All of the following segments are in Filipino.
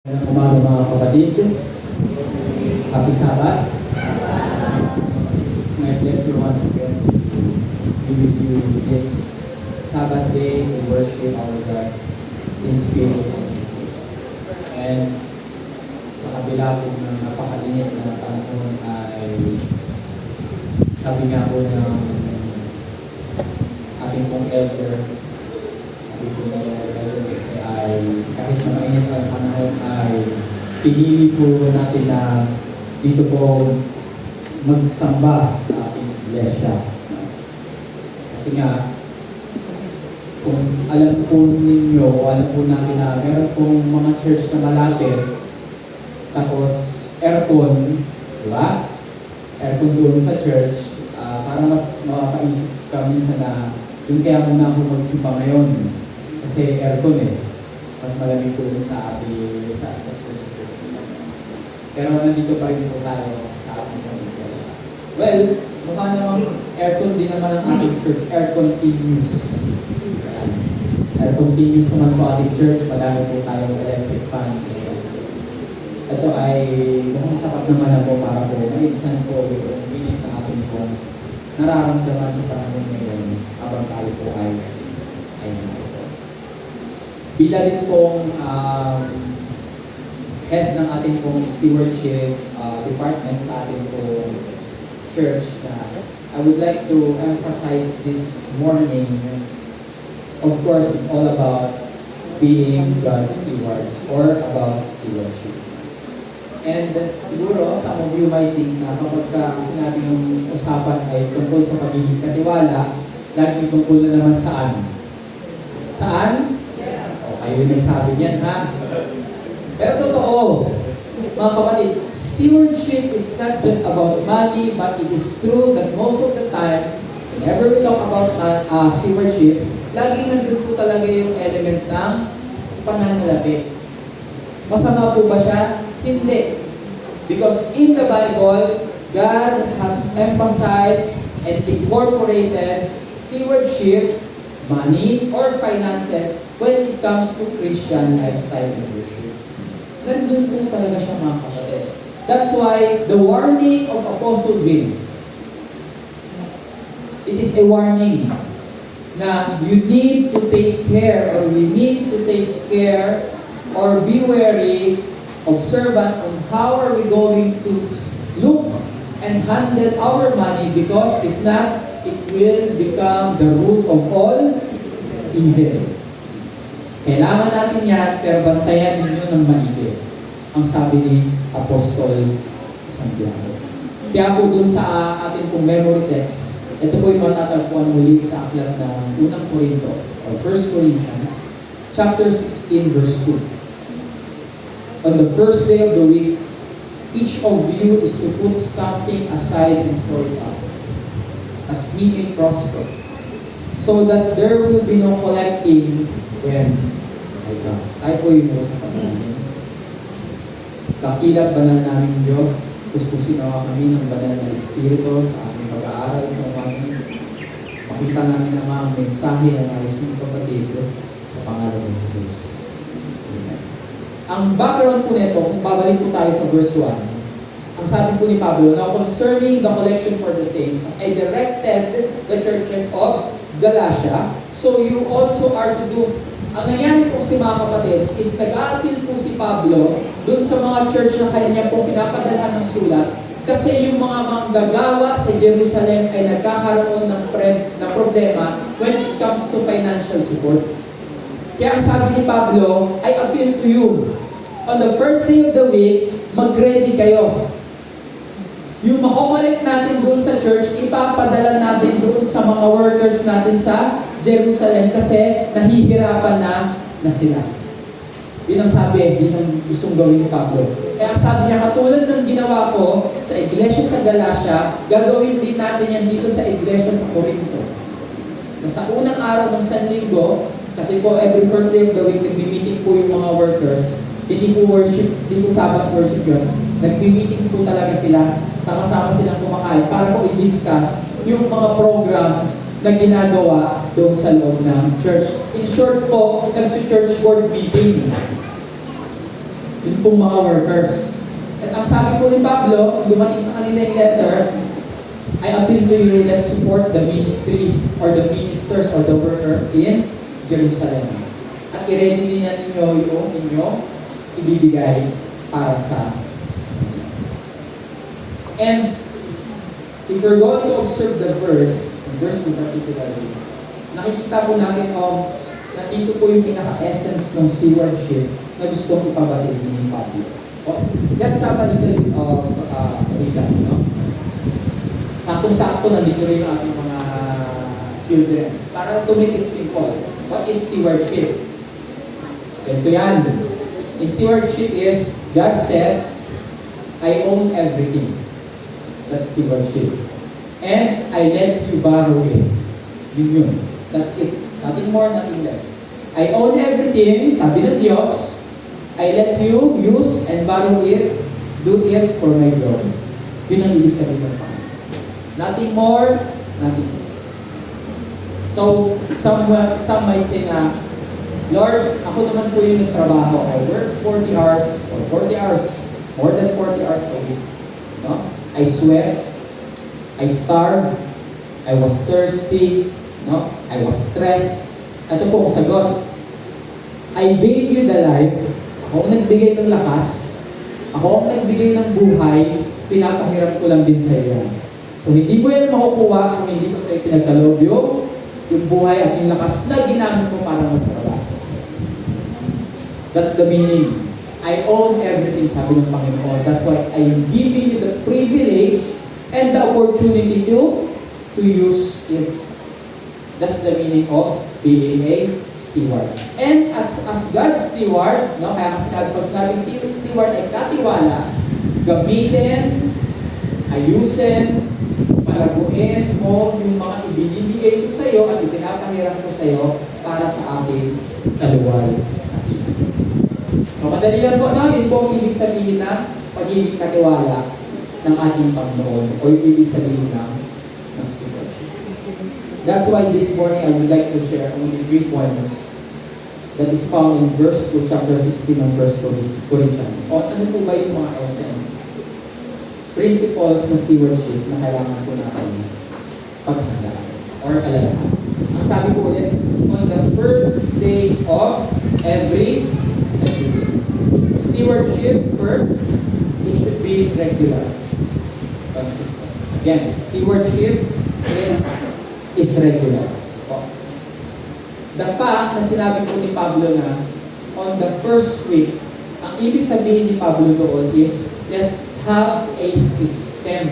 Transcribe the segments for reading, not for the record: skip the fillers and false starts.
Umaga mga kapatid, happy Sabbath. It's my pleasure once again to be with you this Sabbath day to worship our God in spirit. And sa kabila po ng napakainit na panahon ay sabi nga po ng ating pong elder, ay kahit na mainit ang panahon ay pinili po natin na dito po magsamba sa ating iglesia. Kasi nga, kung alam po ninyo o alam po natin na meron pong mga church na malapit, tapos aircon, di ba? Aircon doon sa church, para mas mapapaisip ka minsan na yun kaya muna ako magsimba ngayon. Kasi aircon mas malamig doon sa ating sa church. Pero nandito pa rin po tayo sa ating iglesia. Well, mukha namang aircon din naman ang ating church. Air continuous. Air continuous naman po ating church. Madami po tayong electric fan. Ito ay mukhang sapat naman na po para po maisan po yung minute na ating po nararamdaman sa panahon ngayon habang tayo po ay narito. Bila din pong head ng ating pong stewardship department sa ating pong church na I would like to emphasize this morning, of course, it's all about being God's steward or about stewardship. And siguro, some of you might think na kapag sinabi ng usapan ay tungkol sa pagiging katiwala, laging tungkol na naman saan? Saan? O, kayo yung nagsabi niyan, ha? Pero totoo, mga kapatid, stewardship is not just about money, but it is true that most of the time, whenever we talk about stewardship, laging nandun po talaga yung element ng pananalapi. Masama po ba siya? Hindi. Because in the Bible, God has emphasized and incorporated stewardship, money, or finances when it comes to Christian lifestyle and worship. Nandun po talaga siya, mga kapatid. That's why the warning of Apostle James, it is a warning na you need to take care or we need to take care or be wary, observant on how are we going to look and handle our money, because if not, it will become the root of all evil. Kailangan natin yan, pero bantayan ninyo ng maigi. Ang sabi ni Apostol Santiago. Kaya po dun sa ating pong memory text, ito po yung matatagpuan muli sa aklat ng unang Korinto, or 1 Corinthians, chapter 16, verse 2. On the first day of the week, each of you is to put something aside and store it up, as he may prosper, so that there will be no collecting when I come. Tayo po yung usapan namin. Dakilat banal namin Diyos, kuskusin nawa kami ng banal na Espiritu sa aming pag-aaral sa umamin. Makita namin naman ang mensahe ng ayos mong kapatid sa pangalan ng Jesus. Amen. Ang background po nito, kung babalik po tayo sa verse 1, ang sabi po ni Pablo, now concerning the collection for the saints, as I directed the churches of Galatia, so you also are to do. Ang nangyari po si mga kapatid is nag-a-appeal po si Pablo dun sa mga church na kanya po pinapadalhan ng sulat, kasi yung mga manggagawa sa Jerusalem ay nagkakaroon ng problema when it comes to financial support. Kaya ang sabi ni Pablo, I appeal to you, on the first day of the week, mag-ready kayo. Yung makokolekt natin doon sa church, ipapadala natin doon sa mga workers natin sa Jerusalem kasi nahihirapan na sila. Yun ang sabi, yun ang gustong gawin ni Pablo. Kaya sabi niya, katulad ng ginawa ko sa iglesia sa Galatia, gagawin din natin yan dito sa iglesia sa Corinto. Na sa unang araw ng San Linggo, kasi po every first day of the week, nagbi-meeting po yung mga workers. Hindi po worship, hindi po Sabbath worship yun. Nagbi-meeting po talaga sila. Sama-sama silang kumakain para po i-discuss yung mga programs na ginagawa doon sa loob ng church. In short po, nag-church board meeting. Yun pong mga workers. At ang sabi po ni Pablo, kung dumating sa kanila yung letter, I appeal to you, let's support the ministry or the ministers or the workers in Jerusalem. At i-ready din ninyo yung inyong ibibigay para sa. And if you're going to observe the verse 2 particularly, nakikita po natin nandito po yung pinaka-essence ng stewardship na gusto kong ipabatid ni Pablo. Let's have a little bit of recap, no? Saktong-sakto, nandito rin yung ating mga children. Para to make it simple, what is stewardship? Ito yan. In stewardship is, God says, I own everything. That's stewardship. And I let you borrow it. Yun. That's it. Nothing more, nothing less. I own everything, sabi ng Diyos, I let you use and borrow it, do it for my glory. Yun ang ibig sabihin ng Panginoon. Nothing more, nothing less. So, some might say na, Lord, ako naman po yung nagtrabaho. I work 40 hours, or 40 hours, more than 40 hours a week. No? I sweat, I starved, I was thirsty, no? I was stressed. Ito po ang sagot. I gave you the life. Ako ang nagbigay ng lakas. Ako ang nagbigay ng buhay. Pinapahiram ko lang din sa iyo. So hindi mo yan makukuha kung hindi ko sa iyo pinagkaloob yung buhay at yung lakas na ginamit mo para magtrabaho. That's the meaning. I own everything, sabi ng Panginoon. That's why I am giving you the privilege and the opportunity to use it. That's the meaning of being a steward. And as God's steward, no, kaya kasi pag sinabing steward ay katiwala, gamitin, ayusin, palaguin mo yung mga ibinibigay ko sa iyo at ipinapahiram ko sa iyo para sa ating kaluwal. So madali lang po, no? Yun po ang ibig sabihin ng pagiging katiwala ng ating Panginoon o yung ibig sabihin ng stewardship. That's why this morning I would like to share only 3 points that is found in verse 2, chapter 16 of 1 Corinthians. O ano po ba yung mga essence, principles na stewardship na kailangan po natin paghandaan or alalahan? Ang sabi po ulit, on the first day of every day. Stewardship, first, it should be regular, consistent. Again, stewardship is regular. The fact na sinabi po ni Pablo na on the first week, ang ibig sabihin ni Pablo doon is, let's have a system.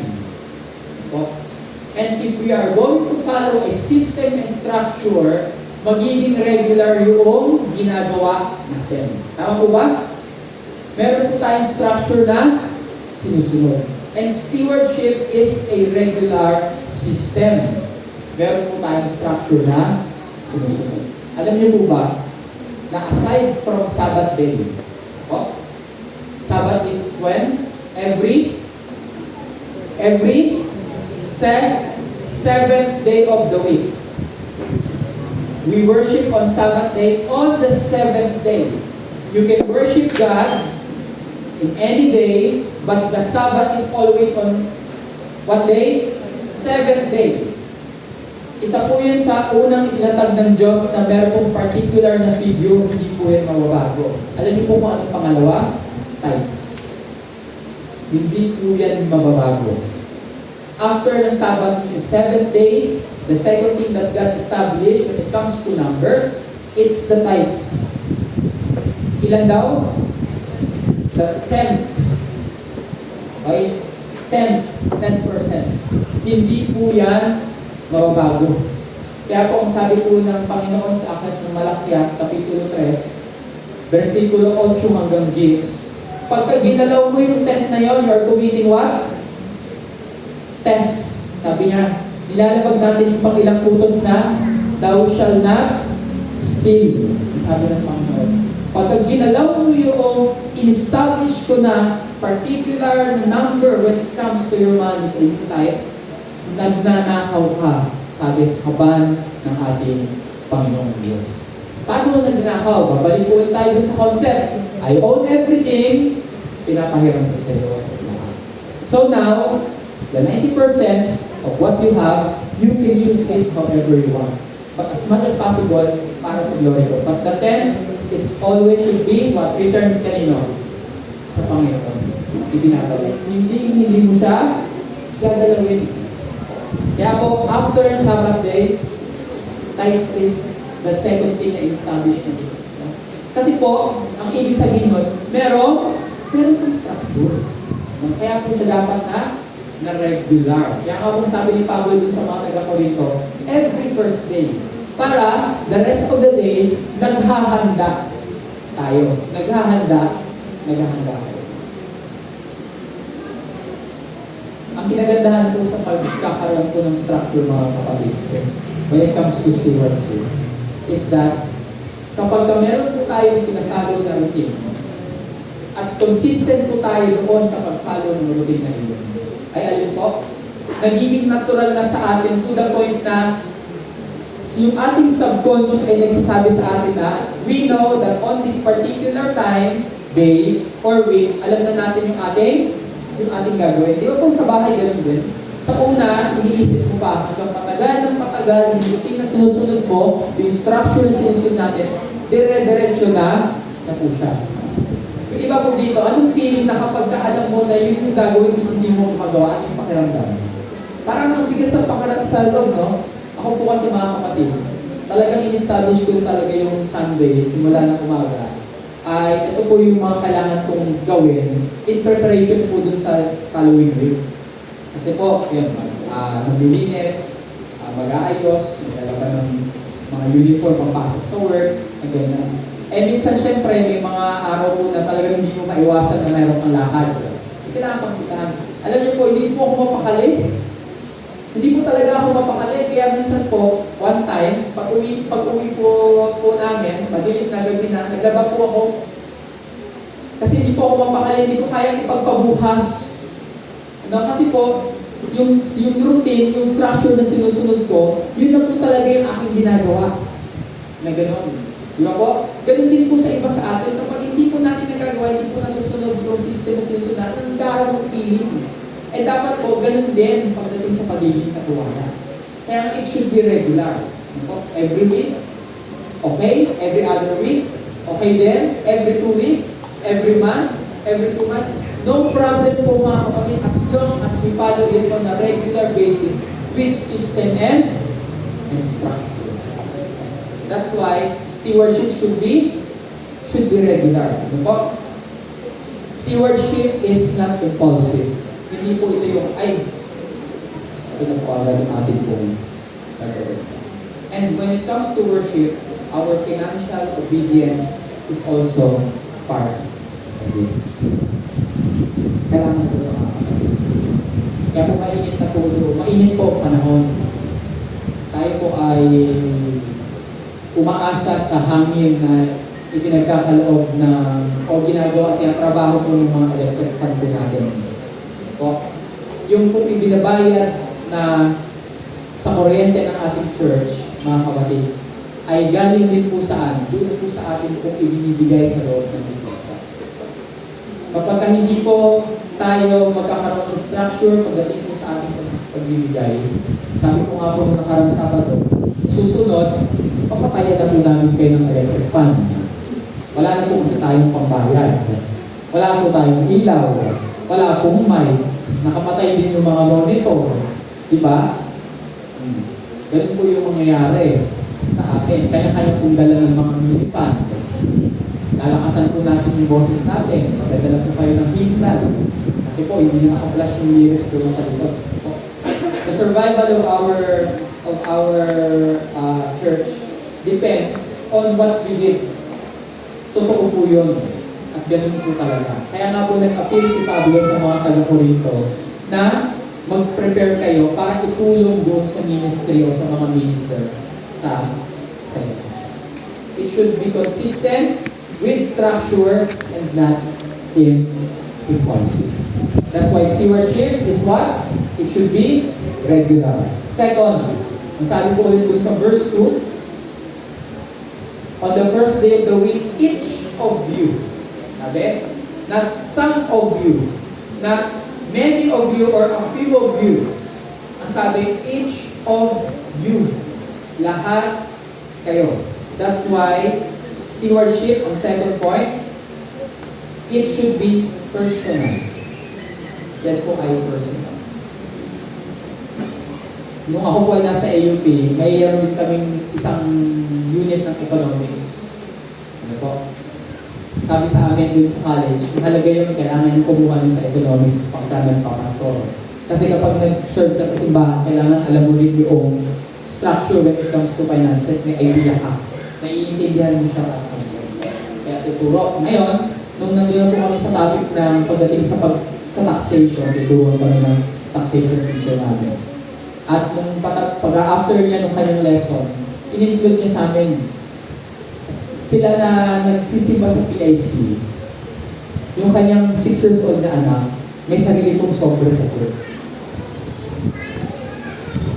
And if we are going to follow a system and structure, magiging regular yung ginagawa natin. Tama po ba? Meron po tayong structure na sinusunod. And stewardship is a regular system. Meron po tayong structure na sinusunod. Alam niyo po ba, na aside from Sabbath day, Sabbath is when? Every seventh day of the week. We worship on Sabbath day on the 7th day. You can worship God in any day, but the Sabbath is always on what day? 7th day. Isa po yun sa unang itinatag ng Diyos na meron pong particular na figure, hindi po yan mababago. Alam niyo po kung anong pangalawa? Tithes. Hindi po yan mababago. After the Sabbath, which is 7th day, the second thing that God established when it comes to numbers, it's the tithes. Ilan daw? The 10th. Okay? 10%. Hindi po yan mababago. Kaya po ang sabi po ng Panginoon sa aklat ng Malakias, Kapitulo 3, versikulo 8 hanggang 10, pagka ginalaw mo yung 10 na yon, you're committing what? Theft. Sabi niya, nilalabag natin yung pangilang utos na, thou shall not steal. Sabi ng Panginoon. Pagka ginalaw mo yung in-establish ko na particular na number when it comes to your money sa iyong tithe, nagnanakaw ka, sabi sa kaban ng ating Panginoong Diyos. Paano nagnakaw? Babalik po ulit tayo dun sa concept. I own everything, pinapahiram ko sa iyo lahat. So now, the 90% of what you have, you can use it however you want. But as much as possible, para sa glory ko. But the 10, it's always should be what? Return kanino? Sa Panginoon. Ibinabalik. Hindi mo siya gagalawin. Kaya po, after Sabbath day, tithes is the second thing na i-establish ng Diyos. Kasi po, ang ibig sabihin nun, meron pong structure. Kaya po siya dapat na regular. Kaya nga po sabi ni Pablo dun sa mga taga-Corinto, every first day, para the rest of the day, naghahanda tayo. Naghahanda tayo. Ang kinagandahan po sa pagkakaroon po ng structure, mga kapatid, when it comes to stewardship, is that kapag meron po tayong pinafollow na routine, at consistent po tayo doon sa pag-follow ng routine na iyon, ay alin po, nagiging natural na sa atin to the point na yung ating subconscious ay nagsasabi sa atin na we know that on this particular time, day, or week, alam na natin yung ating gagawin. Di ba po sa bahay ganun din? Sa una, iniisip mo pa hanggang patagal, yung routine na sinusunod mo, yung structure na sinusunod natin, dire-diretso na po siya. Yung iba po dito, anong feeling na kapag alam mo na yung gagawin mo hindi mo magawa, anong pakiramdam? Parang ang bigat sa loob, no? Ako po kasi mga kapatid, talagang in-establish ko talaga yung Sunday, simula ng umaga, ay ito po yung mga kailangan kong gawin in preparation po dun sa following week. Kasi po, yun, maglilinis, mag-aayos, maglalaba ng mga uniform pagpasok sa work, na ganyan. Eh minsan syempre may mga araw po na talagang hindi mo maiwasan na mayroon kang lakad. Kailangan pang puntahan. Alam niyo po, hindi po ako mapakali. Hindi po talaga ako mapakali. Kaya minsan po, one time, pag-uwi po namin, madilim na gabi na, naglaba po ako. Kasi hindi po ako mapakali, hindi ko kaya ipagpabukas. Kasi po, yung routine, yung structure na sinusunod ko, yun na po talaga yung aking ginagawa. Na gano'n. Di ba po? Ganun din po sa iba sa atin. Kapag hindi po natin nagagawa, hindi po nasusunod yung system na sinusunod natin, ang daras ang feeling. Eh dapat po, ganun din pagdating sa pagiging katuwala. Kaya it should be regular. Every week, okay? Every other week, okay then? Every 2 weeks, every month, every 2 months. No problem po mga kapatid as long as we follow it on a regular basis with system and structure. That's why stewardship should be regular. Ano po? Stewardship is not impulsive. Hindi po ito yung, ito na po agad yung ating pong gagawin. And when it comes to worship, our financial obedience is also part of it. Kailangan po sa mga kapatid. Kaya po mainit po ang panahon. Tayo po ay umaasa sa hangin na ipinagkakaloob o ginagawa at tinatrabaho po ng mga electric fan po natin. O, yung po ibinabayad na sa kuryente ng ating church, mga kapatid, ay galing din po saan? Doon po sa atin po ibinibigay sa loob ng iglesia. Kapag hindi po tayo magkakaroon ng structure pagdating po sa ating pagbibigay, sabi ko nga po nung nakarang Sabado, susunod, papatayan na po namin kayo ng electric fan. Wala na po kasi tayong pambayad. Wala po tayong ilaw. Wala pong mic. Nakapatay din yung mga monitor. Diba? Ganun po yung mangyayari sa atin. Kaya pong dala ng mga mini fan. Lalakasan po natin yung boses natin. Magdadala po kayo ng himnal. Kasi po, hindi na naka-flash yung lyrics doon sa likod. The survival of our church depends on what we give. Totoo po yun. At ganun po talaga. Kaya nga po nag-appeal si Pablo sa mga taga-Corinto na mag-prepare kayo para itulong doon sa ministry o sa mga minister sa iglesia. It should be consistent with structure and not impulsive. That's why stewardship is what? It should be regular. Second, ang sabi po ulit dun sa verse 2, On the first day of the week, each of you, sabi, not some of you, not many of you or a few of you. Ang sabi, each of you. Lahat kayo. That's why stewardship, ang second point, it should be personal. Yan po ay personal. Nung ako po ay nasa AUP, mayroon din kaming isang unit ng economics. Ano po? Sabi sa amin dun sa college, mahalaga yung kailangan yung kumuha nyo sa economics pagka nagpapastor. Kasi kapag nag-serve ka sa simbahan, kailangan alam mo rin yung structure when it comes to finances, may idea ka. Naiintindihan mo siya at some point. Kaya tuturo. Ngayon, nung nandun po kami sa topic ng pagdating sa taxation, tuturo kami ng taxation teacher namin. At nung after niya nung kanyang lesson, in-include niya sa amin, sila na nagsisimba sa PIC, yung kanyang 6 years old na anak, may sarili pong sobre sa church.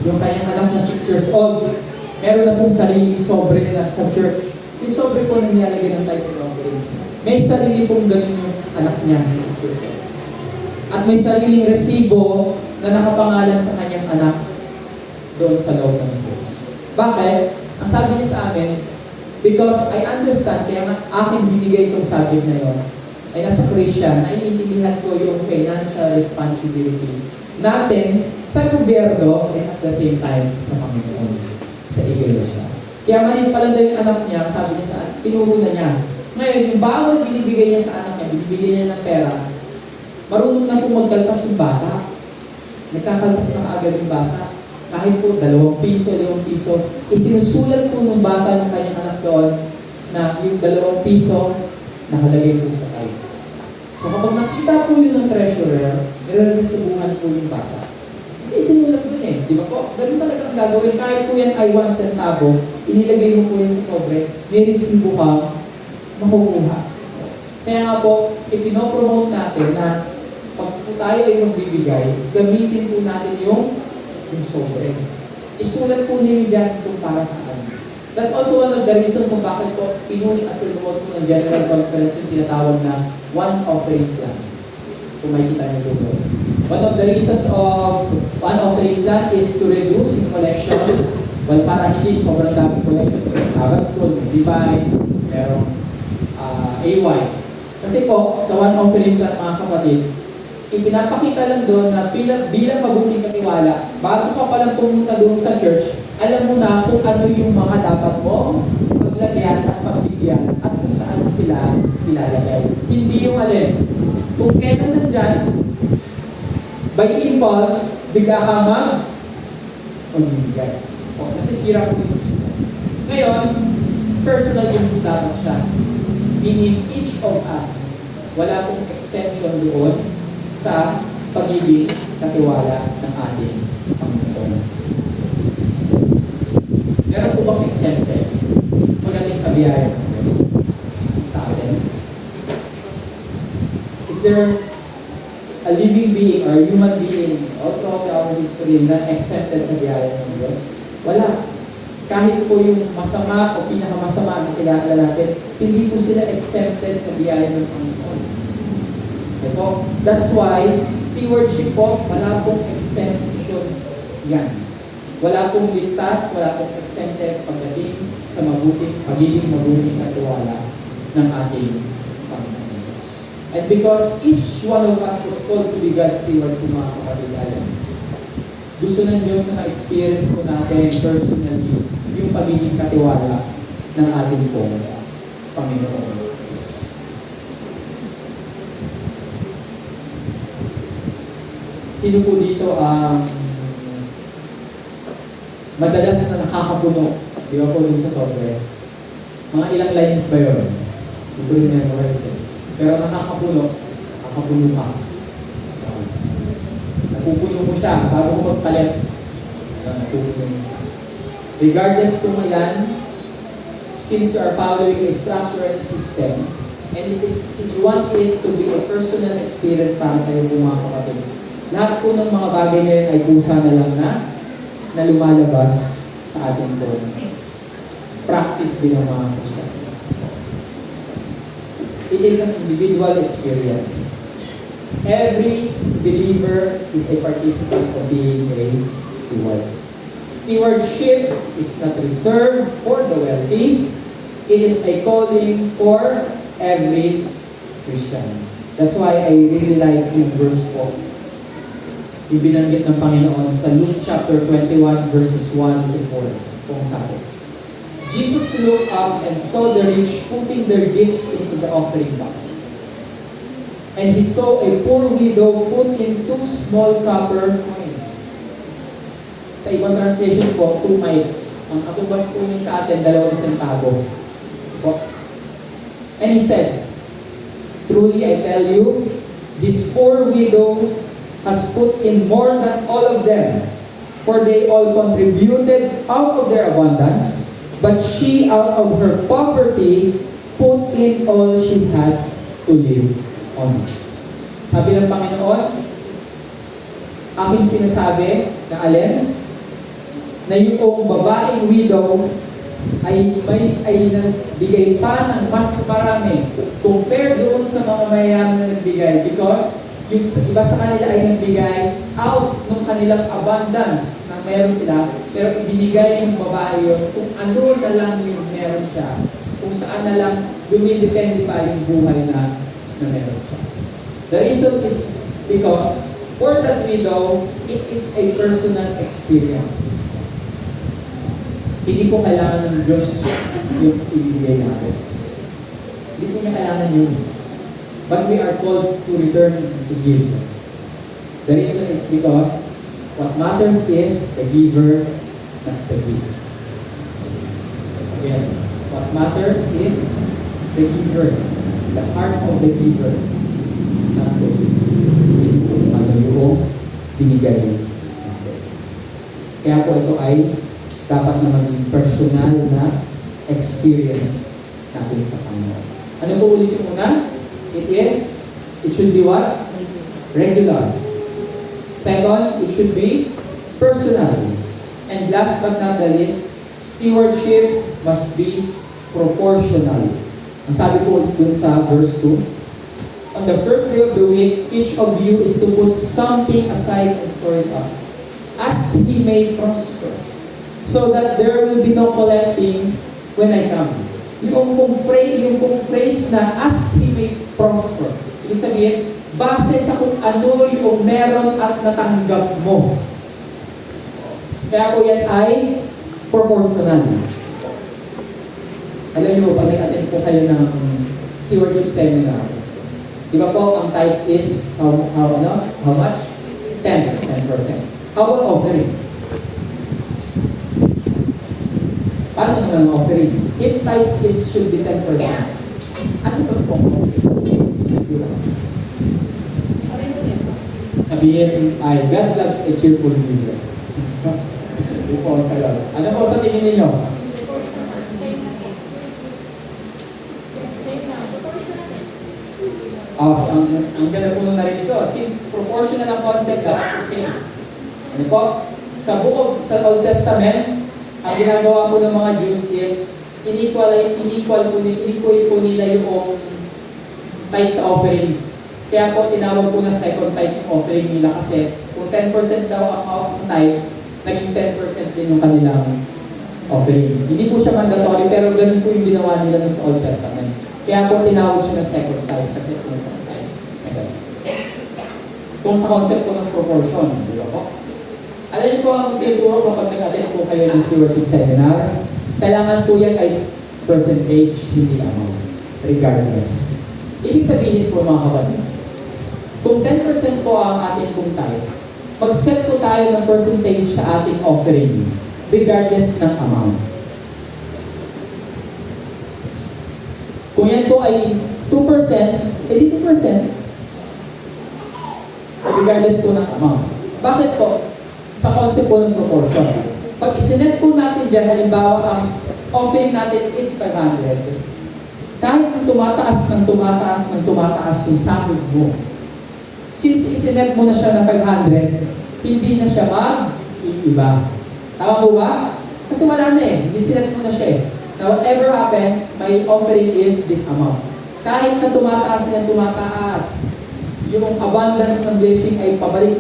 Yung kanyang anak na 6 years old, meron na pong sariling sobre na sa church. Yung sobre po na nilalagay ng tithes and offerings. May sarili pong ganun yung anak niya, 6 years old. At may sariling resibo na nakapangalan sa kanyang anak doon sa loob ng church. Bakit? Ang sabi niya sa amin, because I understand, kaya nga akin binigay itong subject na yon, ay nasa Christian, naiintindihan ko yung financial responsibility natin sa gobyerno and at the same time sa Panginoon, sa iglesia. Kaya maliit pa lang daw yung anak niya, sabi niya sa tinuro na niya. Ngayon, yung baon na binibigay niya sa anak niya, binibigay niya ng pera, marunong na po magkaltas yung bata. Nagkakaltas na agad yung bata. Kahit po 2 piso, 5 piso, isinusulat po ng bata ng kanyang anak doon na yung 2 piso nakalagay po sa tithes. So kapag nakita po yun ng treasurer, nire-resibuhan po yung bata. Kasi isinulat dun eh, di ba po? Ganun talaga ang gagawin. Kahit po yan ay 1 centavo, inilagay mo po yan sa sobre, may resibo ka, makukuha. Kaya nga po, ipinopromote natin na pag po tayo ay magbibigay, gamitin po natin yung sobre. Isulat po ninyo dyan kung para saan. That's also one of the reasons kung bakit po pinush at promote po ng General Conference yung tinatawag na one offering plan. Kung makikita niyo po doon. One of the reasons of one offering plan is to reduce yung collection. Well, para hindi sobrang daming collection. Sabbath School, Divine, merong AY. Kasi po, sa one offering plan mga kapatid, ipinapakita lang doon na bilang mabuting katiwala, bago ka palang pumunta doon sa church, alam mo na kung ano yung mga dapat mo paglagyan at pagbigyan at kung saan sila ilalagay. Hindi yung alin. Kung kailan nandyan, by impulse, bigla ka magbibigay. O, nasisira po yung system. Ngayon, personal yung dapat siya. Meaning, each of us, wala pong exemption doon sa pagiging katiwala ng ating Panginoon. Meron po bang exempted pagdating sa biyaya ng Diyos sa atin? Is there a living being or a human being all throughout our history na accepted sa biyaya ng Diyos? Wala. Kahit po yung masama o pinakamasama na kilala natin, hindi po sila accepted sa biyaya ng Panginoon. Okay po? That's why, stewardship po, wala pong exemption yan. Wala pong ligtas, wala pong exempted pagdating sa pagiging mabuting katiwala ng ating Panginoon Diyos. And because each one of us is called to be God's steward, kung mga kapatid alam, gusto ng Diyos na ma-experience po natin personally yung pagiging katiwala ng ating pong Panginoon. Sino po dito ang madalas na nakakapuno? Di ba po dun sa sobre? Mga ilang lines ba yun? Hindi ko rin memorize eh. Pero nakakapuno ka. Napupuno mo siya bago ko magpalit. Napupuno mo siya. Regardless kung ilan, since you are following a structure and a system, and if you want it to be a personal experience para sa iyo mga kapatid, lahat po ng mga bagay na yun ay kusa na lang na lumalabas sa ating practice din ng mga Kristiyan. It is an individual experience. Every believer is a participant of being a steward. Stewardship is not reserved for the wealthy. It is a calling for every Christian. That's why I really like yung verse po. Ibinanggit ng Panginoon sa Luke chapter 21 verses 1 to 4. Kung sabi, Jesus looked up and saw the rich putting their gifts into the offering box. And he saw a poor widow put in 2 small copper coins. Sa ibang translation po, 2 mites. Ang katubas po yun sa atin, 2 sentavo. And he said, truly I tell you, this poor widow has put in more than all of them, for they all contributed out of their abundance, but she out of her poverty put in all she had to live on. Sabi ng Panginoon, aking sinasabi na alin? Na yung babaeng widow ay nagbigay pa ng mas marami compared doon sa mga mayayaman na nagbigay, because yung iba sa kanila ay nagbigay out ng kanilang abundance na meron sila, pero ibinigay ng babae yun kung ano na lang yung meron siya, kung saan na lang dumidepende pa yung buhay na meron siya. The reason is because for that widow, it is a personal experience. Hindi po kailangan ng Diyos yung ibigay natin. Hindi po niya kailangan yun. But we are called to return to give. The reason is because what matters is the giver, not the gift. Again, what matters is the giver, the heart of the giver, not the gift. Hindi po ano yung binigay natin. Kaya po ito ay dapat na maging personal na experience natin sa Panginoon. Ano po ulit yung una? It should be what? Regular. Second, it should be personal. And last but not the least, stewardship must be proportional. Ang sabi po ulit dun sa verse 2, on the first day of the week, each of you is to put something aside and store it up, as he may prosper, so that there will be no collecting when I come. Yung pong phrase na as he may prosper. Ibig sabihin, base sa kung ano yung meron at natanggap mo. Kaya po yan ay proportional. Alam niyo, pag nag-attend po kayo ng stewardship seminar, di ba po, ang tithes is how much? 10%. How about offering? Paano naman ang offering? If tithes should be 10%, ano ba pong offering? Sabihin ay, God loves a cheerful giver. Hindi po ang sagot. Ano po sa tingin ninyo? Ang ganda po nung narinig ito, since proportional ang concept, dapat po same. Ano po? Sa Old Testament, ang ginagawa po ng mga Jews is inequal po nila yung tithes sa offerings. Kaya po tinawag po na second tithe yung offering nila, kasi kung 10% daw ang tithes, naging 10% din yung kanilang offering. Hindi po siya mandatory, pero ganun po yung ginawa nila sa Old Testament. Kaya po tinawag siya na second tithe, kasi kung tithe. Kung sa concept po ng proportion, di ba po? Alam niyo po ang tinuturo kapag nag-attend po kayo ng stewardship seminar, kailangan po yan ay percentage, hindi amount. Regardless. Ibig sabihin po mga kapatid, kung 10% po ang ating pong tithes, mag-set po tayo ng percentage sa ating offering, regardless ng amount. Kung yan po ay 2%, edi 2%. Regardless po ng amount. Bakit po? Sa concept po ng proportion. Pag isinet po natin dyan, halimbawa ang offering natin is 500. Kahit tumataas yung sahod mo, since isinet mo na siya na 500, hindi na siya mag-iiba. Tama po ba? Kasi wala na eh. Isinet mo na siya eh. Now whatever happens, my offering is this amount. Kahit na tumataas ng tumataas, yung abundance ng blessing ay binabalik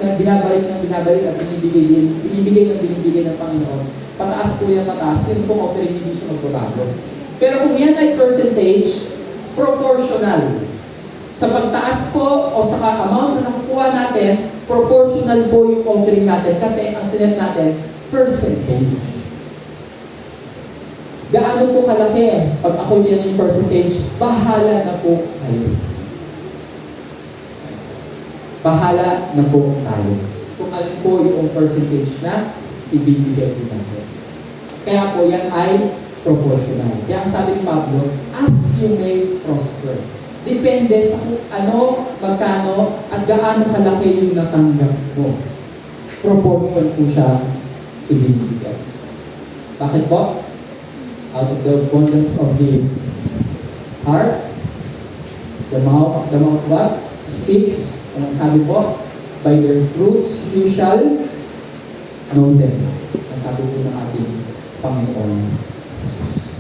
at binibigay ng Panginoon. Pataas po yan, pataas. Yun pong offering, hindi siya magbabago. Pero kung yan ay percentage, proportional. Sa pagtaas po o sa amount na nakukuha natin, proportional po yung offering natin kasi ang sinet natin, percentage. Gaano po kalaki? Pag ako din yung percentage, bahala na po kayo. Bahala na po tayo. Kung ano po yung percentage na ibibigay po natin. Kaya po yan ay proportional. Kaya ang sabi ni Pablo, as you may prosper. Depende sa kung ano, magkano, at gaano kalaki yung natanggap mo. Proportion po siya ibinibigay. Bakit po? Out of the abundance of the heart, the mouth what? Speaks. And ang sabi po, by their fruits you shall know them. Ang sabi po ng ating Panginoon Jesus.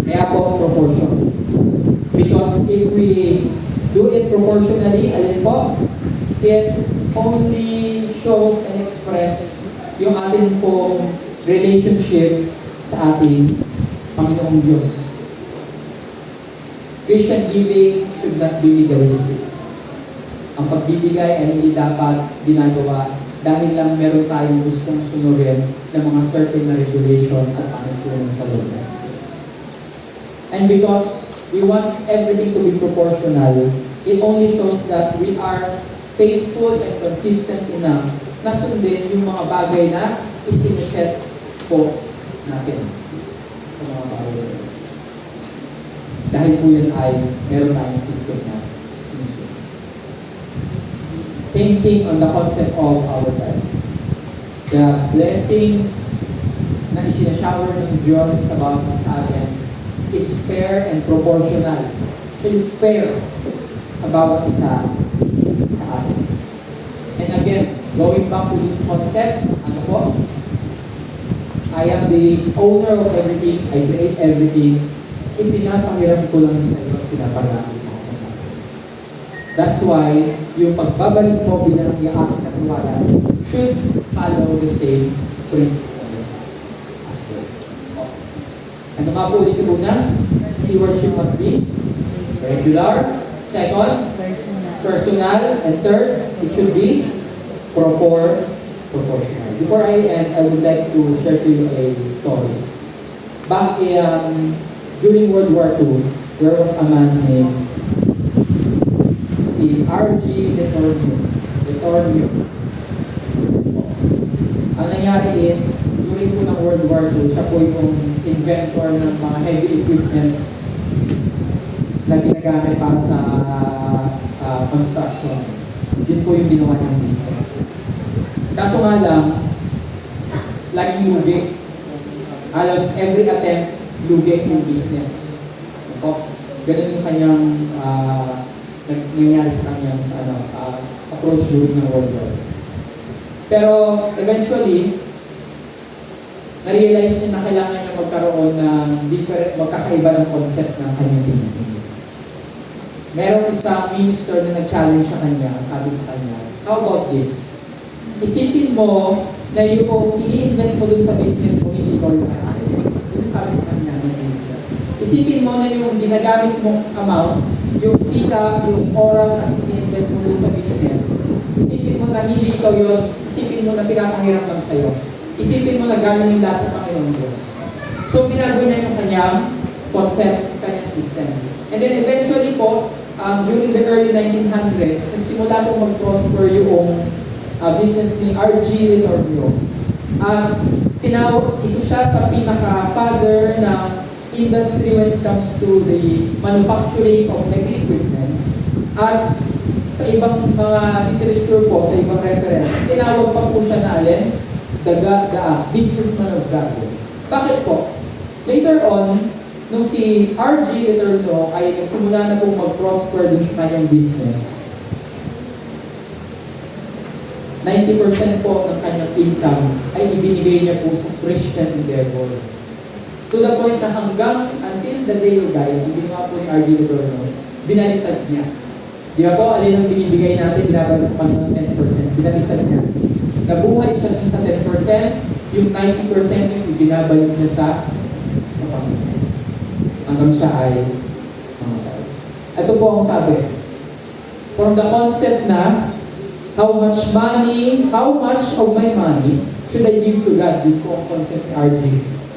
Kaya po, proportion. Because if we do it proportionally, alin po, it only shows and express yung atin pong relationship sa ating Panginoong Diyos. Christian giving should not be legalistic. Ang pagbibigay ay hindi dapat ginagawa dahil lang meron tayong gustong sunugin ng mga certain na regulation at panuntunan sa loob. And because we want everything to be proportional, it only shows that we are faithful and consistent enough na sundin yung mga bagay na isiniset po natin sa mga bagay. Dahil po yan ay meron tayong system na sinusunod. Same thing on the concept of our life. The blessings na isinashower ng Diyos sa bawat sa atin is fair and proportional. Actually, fair sa bawat isa sa atin. And again, going back to this concept, ano po? I am the owner of everything, I create everything, ipinapahiram ko lang sa iyo, pinapagamit mo ako. That's why, yung pagbabalik mo bilang yung aking katiwala should follow the same principles as well. Ano nga po ulit yung una? Stewardship must be regular. Second, personal. And third, it should be proportional. Before I end, I would like to share to you a story. Back during World War II, there was a man named si R.G. Letourneau. Ang nangyari is, during po ng World War II, siya po yung inventor ng mga heavy equipments na ginagamit para sa construction. Yun po yung ginawa niyang business. Kaso nga lang, laging lugi. Halos every attempt, lugi yung business. Ganun yung kanyang nangyari sa kanyang approach during ng World War. Pero eventually, na-realize niya na kailangan niya magkaroon ng magkakaiba ng concept ng kanyang thinking. Merong isang minister na nag-challenge sa kanya, sabi sa kanya, how about this? Isipin mo na yung ini-invest mo dun sa business mo, hindi ko yung kaya. Yun sabi sa kanya ng minister. Isipin mo na yung ginagamit mong amount, yung sikap, yung oras at ini-invest mo dun sa business. Isipin mo na hindi ikaw yun, isipin mo na pinapahirap lang sa'yo. Isipin mo na galing yung lahat sa Panginoong Diyos. So, binago niya yung kanyang concept, kanyang system. And then eventually po, during the early 1900s, nagsimula po mag-prosper yung business ni R.G. Letourneau. Isa siya sa pinaka-father ng industry when it comes to the manufacturing of heavy equipments. At sa ibang mga literature po, sa ibang reference, tinawag pa po siya na alin? The businessman of God. Bakit po? Later on, nung si R.G. Letourneau ay nagsimula na pong mag-prosper dun sa kanyang business, 90% po ng kanyang income ay ibinigay niya po sa Christian endeavor. To the point na hanggang until until the day he died, ang ginawa po ni R.G. Letourneau, binaliktad niya. Di ba po, alin ang binibigay natin, binabalik sa Panginoon 10%, binaliktad niya. Nabuhay siya dun sa 10%, yung 90% yung binabalik niya sa Panginoon. Hanggang siya ay mamatay. Ito po ang sabi. From the concept na, how much of my money should I give to God? Yun po ang concept ni RG.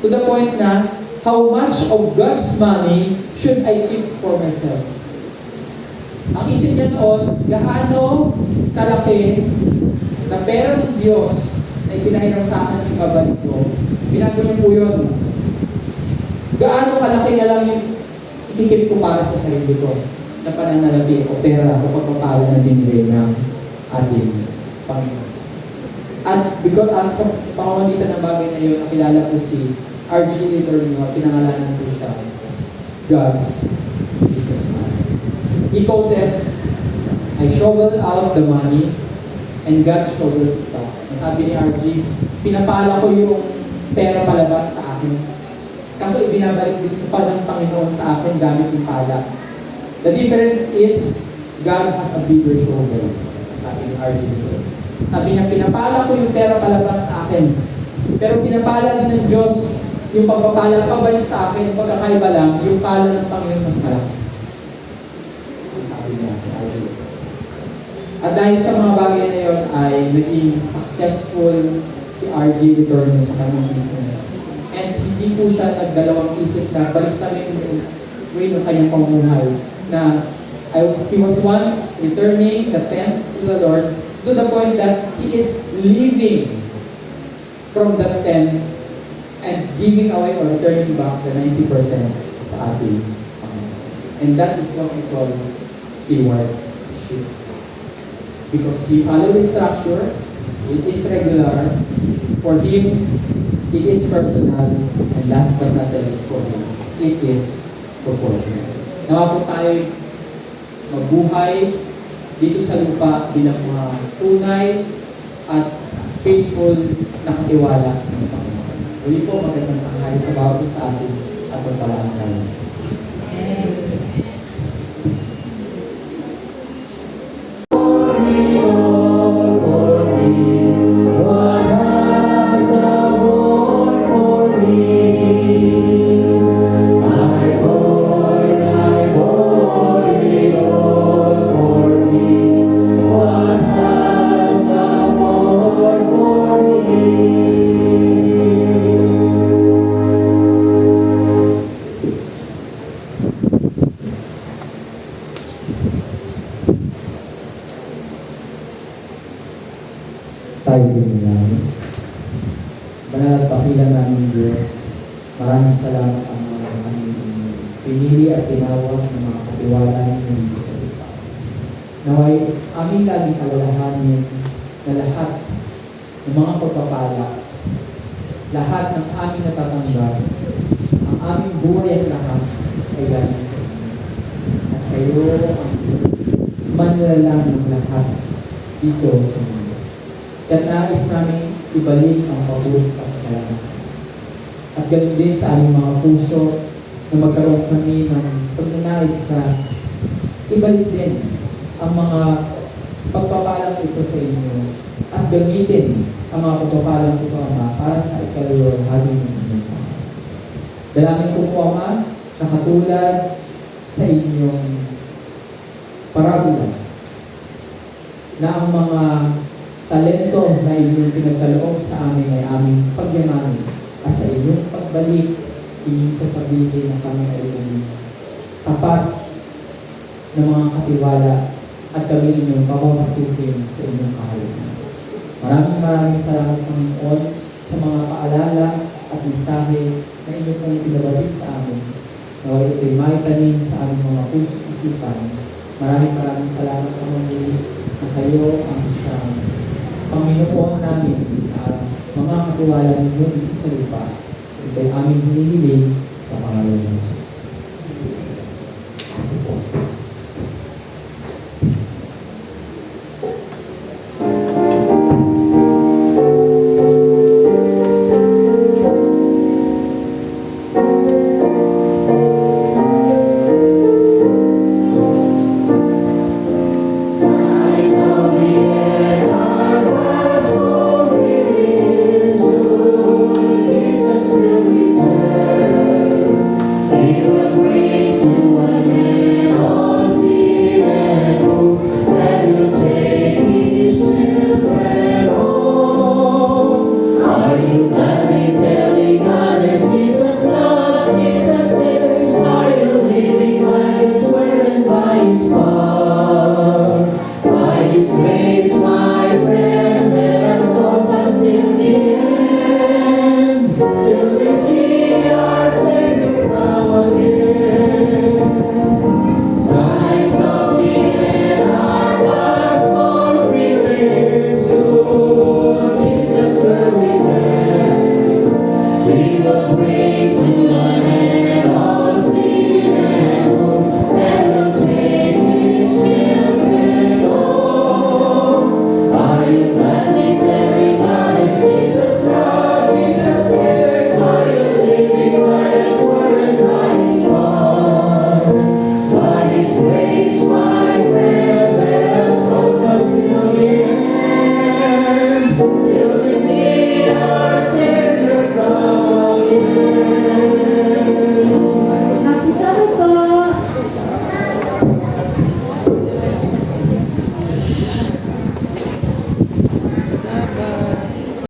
To the point na, how much of God's money should I keep for myself? Ang isip niya noon, gaano kalaki na pera ng Diyos na ipinahiram sa akin ng ibabalik ko, binago niya po yun. Gaano kalaki na lang yung ikikip ko para sa sarili ko na pananalapi o pera o pagpapala na binigay ng ating Panginoon. At sa pamamagitan ng bagay na yun, nakilala po si R.G. Letourneau, pinangalanan po siya God's businessman. He quoted, I shovel out the money and God shovels it out. Sabi ni R.G., pinapala ko yung pera palabas sa akin. Kaso ibinabalik din pa ng Panginoon sa akin gamit yung pala. The difference is, God has a bigger shovel. Sabi ni R.G. Letourneau. Sabi niya, pinapala ko yung pera palabas sa akin. Pero pinapala din ng Diyos yung pagpapala pabalik sa akin, yung pagkakaiba lang, yung pala ng Panginoon mas malaki. Sabi niya, R.G. At dahil sa mga bagay na yon ay naging successful si R.G. Letourneau sa kanyang business. And hindi po siya nagdalawang isip na baliktarin yung way ng kanyang pamumuhay na he was once returning the tenth to the Lord to the point that he is living from that tenth and giving away or returning back the 90% sa ating and that is what we call stewardship. Because he followed the structure, it is regular, for him, it is personal, and last but not the least for him, it is proportional. Nawa po tayo mabuhay dito sa lupa bilang mga tunay at faithful na katiwala ng Panginoon. Uli po, magandang tanghali sa bawat isa sa atin at pagpalaan tayo. Tayo pinilangin. Banal at pakilang namin Diyos, maraming salamat ang mga aming pinili at tinawag ng mga katiwala ng sa lupa. Naway aming laging alalahanin na lahat ng mga pagpapala, lahat ng aming natatanggap, ang aming buhay at lakas ay galing sa inyo. At kayo ang manlalang ng lahat dito sa mundo. At nais namin ibalik ang mabuting pasasalamat. At ganoon din sa aming mga puso na magkaroon kami ng pagnanais na ibalik din ang mga pagpapalang ito sa inyo at gamitin ang mga pagpapalang ito, Ama, para sa ikaluluwalhati ng inyong Panginoon. Dalangin ko po, Ama, na katulad sa inyong parabola na ang mga talento na inyong pinagkaloob sa amin ay aming pagyamanin at sa inyong pagbalik, inyong sasabihin na kami ay tapat ng mga katiwala at kami inyong papapasukin sa inyong kaharian. Maraming salamat, Panginoon, sa mga paalala at mensahe na inyong pong pinabatid sa amin. Naway ito'y maitanim sa aming mga puso't isipan. Maraming salamat, Panginoon, na kayo ang siyang Panginoon namin at mga katiwala ninyo dito sa lupa. Ito'y aming hinihiling sa pangalan ng Jesus.